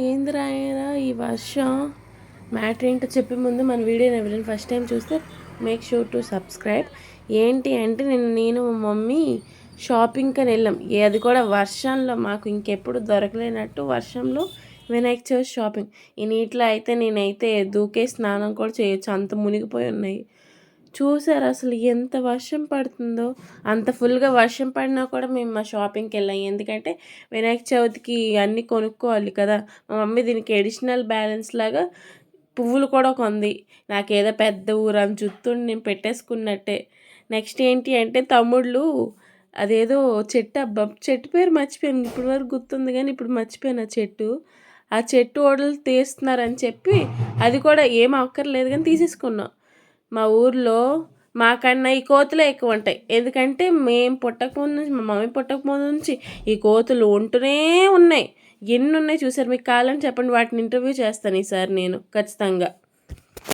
ఏందిరా ఏరా ఈ వర్షం మ్యాటర్ ఏంటో చెప్పే ముందు మన వీడియోని ఎవరైనా ఫస్ట్ టైం చూస్తే మేక్ షూర్ టు సబ్స్క్రైబ్. ఏంటి అంటే నేను మా మమ్మీ షాపింగ్కి అని వెళ్ళాం. అది కూడా వర్షంలో, మాకు ఇంకెప్పుడు దొరకలేనట్టు వర్షంలో వినాయక చవితి షాపింగ్. ఈ నీటిలో అయితే నేనైతే దూకే స్నానం కూడా చేయొచ్చు, అంత మునిగిపోయి ఉన్నాయి. చూసారు అసలు ఎంత వర్షం పడుతుందో. అంత ఫుల్గా వర్షం పడినా కూడా మేము మా షాపింగ్కి వెళ్ళాం. ఎందుకంటే వినాయక చవితికి అన్నీ కొనుక్కోవాలి కదా. మా మమ్మీ దీనికి ఎడిషనల్ బ్యాలెన్స్ లాగా పువ్వులు కూడా కొంది. నాకేదో పెద్ద ఊరని చుట్టూని నేను పెట్టేసుకున్నట్టే. నెక్స్ట్ ఏంటి అంటే తమ్ముళ్ళు అదేదో చెట్టు, అబ్బా చెట్టు పేరు మర్చిపోయాను, ఇప్పటి వరకు గుర్తుంది కానీ ఇప్పుడు మర్చిపోయాను. ఆ చెట్టు ఓడలు తీస్తున్నారని చెప్పి అది కూడా ఏం అక్కర్లేదు కానీ తీసేసుకున్నాం. మా ఊర్లో మాకన్నా ఈ కోతులే ఎక్కువ ఉంటాయి. ఎందుకంటే మేము పుట్టకముందు నుంచి, మా మమ్మీ పుట్టకముందు నుంచి ఈ కోతులు ఉంటూనే ఉన్నాయి. ఎన్ని ఉన్నాయి చూసారు. మీకు కావాలని చెప్పండి, వాటిని ఇంటర్వ్యూ చేస్తాను ఈసారి నేను ఖచ్చితంగా.